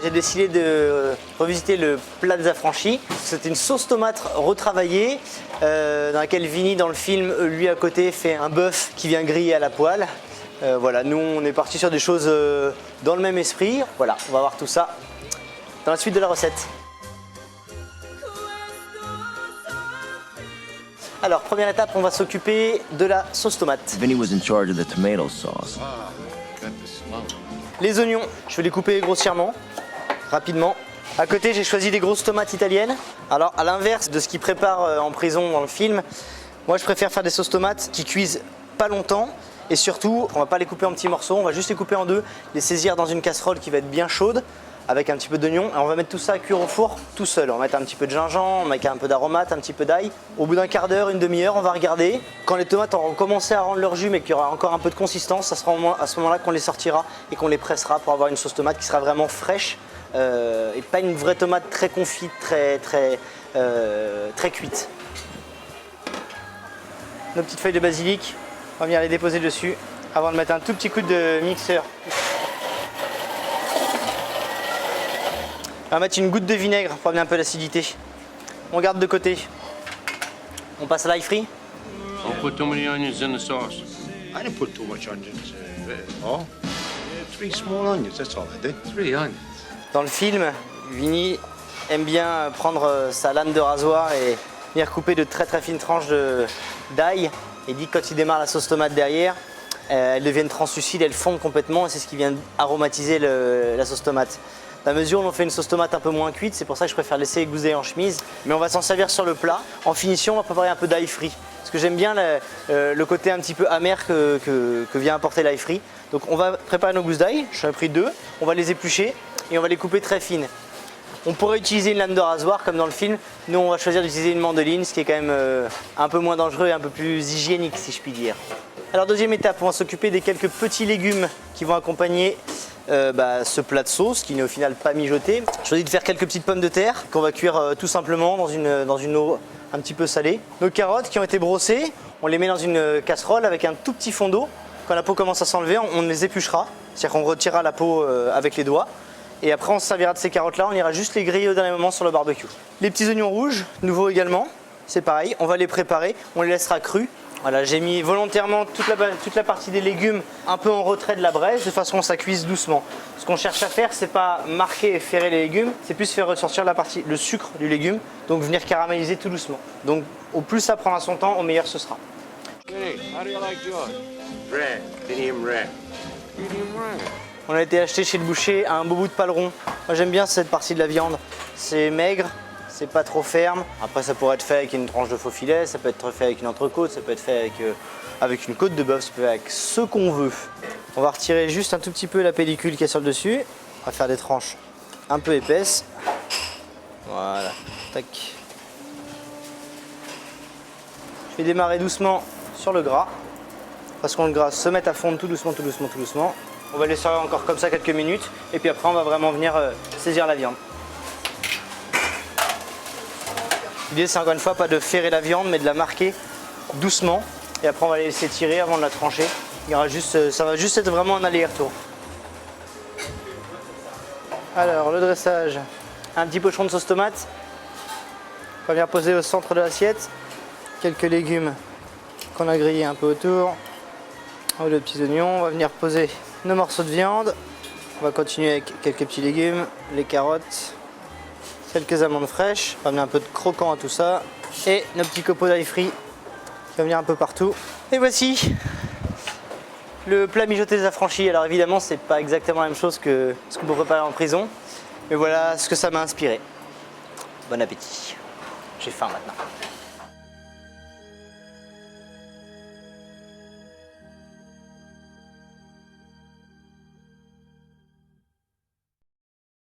j'ai décidé de revisiter le plat des affranchis. C'est une sauce tomate retravaillée dans laquelle Vinny, dans le film, lui à côté, fait un bœuf qui vient griller à la poêle. Voilà, nous on est parti sur des choses dans le même esprit. Voilà, on va voir tout ça dans la suite de la recette. Alors, première étape, on va s'occuper de la sauce tomate. Vinny was in charge of the tomato sauce. Les oignons, je vais les couper grossièrement, rapidement. À côté, j'ai choisi des grosses tomates italiennes. Alors, à l'inverse de ce qu'ils préparent en prison dans le film, moi je préfère faire des sauces tomates qui cuisent pas longtemps. Et surtout, on va pas les couper en petits morceaux, on va juste les couper en deux, les saisir dans une casserole qui va être bien chaude, avec un petit peu d'oignon. Et on va mettre tout ça à cuire au four tout seul. On va mettre un petit peu de gingembre, on va mettre un peu d'aromates, un petit peu d'ail. Au bout d'un quart d'heure, une demi-heure, on va regarder. Quand les tomates auront commencé à rendre leur jus mais qu'il y aura encore un peu de consistance, ça sera à ce moment-là qu'on les sortira et qu'on les pressera pour avoir une sauce tomate qui sera vraiment fraîche et pas une vraie tomate très confite, très cuite. Nos petites feuilles de basilic, on va venir les déposer dessus avant de mettre un tout petit coup de mixeur. On va mettre une goutte de vinaigre pour amener un peu d'acidité. On garde de côté. On passe à l'ail frit. Don't put too many onions in the sauce. I didn't put too much onions. Oh, 3 small onions. That's all I did. 3 onions. Dans le film, Vinny aime bien prendre sa lame de rasoir et venir couper de très fines tranches d'ail. Il dit que quand il démarre la sauce tomate derrière, elles deviennent translucides, elles fondent complètement et c'est ce qui vient aromatiser la sauce tomate. La mesure où on fait une sauce tomate un peu moins cuite, c'est pour ça que je préfère laisser égouser en chemise. Mais on va s'en servir sur le plat. En finition, on va préparer un peu d'ail frit. Parce que j'aime bien le côté un petit peu amer que vient apporter l'ail frit. Donc on va préparer nos gousses d'ail, j'en ai pris 2. On va les éplucher et on va les couper très fines. On pourrait utiliser une lame de rasoir comme dans le film. Nous, on va choisir d'utiliser une mandoline, ce qui est quand même un peu moins dangereux et un peu plus hygiénique, si je puis dire. Alors, deuxième étape, on va s'occuper des quelques petits légumes qui vont accompagner ce plat de sauce qui n'est au final pas mijoté. J'ai choisi de faire quelques petites pommes de terre qu'on va cuire tout simplement dans une eau un petit peu salée. Nos carottes qui ont été brossées, on les met dans une casserole avec un tout petit fond d'eau. Quand la peau commence à s'enlever, on les épluchera, c'est-à-dire qu'on retirera la peau avec les doigts. Et après, on se servira de ces carottes-là, on ira juste les griller au dernier moment sur le barbecue. Les petits oignons rouges, nouveaux également, c'est pareil, on va les préparer, on les laissera crus. Voilà, j'ai mis volontairement toute la partie des légumes un peu en retrait de la braise, de façon à ce que ça cuise doucement. Ce qu'on cherche à faire, c'est pas marquer et ferrer les légumes, c'est plus faire ressortir le sucre du légume, donc venir caraméliser tout doucement. Donc au plus ça prendra son temps, au meilleur ce sera. Hey, how do you like yours? Rare, medium rare. Medium rare. On a été acheté chez le boucher un beau bout de paleron. Moi j'aime bien cette partie de la viande. C'est maigre, c'est pas trop ferme. Après ça pourrait être fait avec une tranche de faux filet, ça peut être fait avec une entrecôte, ça peut être fait avec une côte de bœuf, ça peut être avec ce qu'on veut. On va retirer juste un tout petit peu la pellicule qui est sur le dessus. On va faire des tranches un peu épaisses. Voilà, tac. Je vais démarrer doucement sur le gras. Parce qu'on le gras se met à fondre tout doucement, tout doucement, tout doucement. On va laisser encore comme ça quelques minutes et puis après on va vraiment venir saisir la viande. L'idée c'est encore une fois pas de ferrer la viande mais de la marquer doucement et après on va la laisser tirer avant de la trancher. Ça va juste être vraiment un aller-retour. Alors le dressage, un petit pochon de sauce tomate. On va venir poser au centre de l'assiette quelques légumes qu'on a grillés un peu autour. Les petits oignons, on va venir poser nos morceaux de viande. On va continuer avec quelques petits légumes, les carottes, quelques amandes fraîches. On va amener un peu de croquant à tout ça. Et nos petits copeaux d'ail frit qui vont venir un peu partout. Et voici le plat mijoté des affranchis. Alors évidemment, c'est pas exactement la même chose que ce qu'on peut préparer en prison. Mais voilà ce que ça m'a inspiré. Bon appétit. J'ai faim maintenant.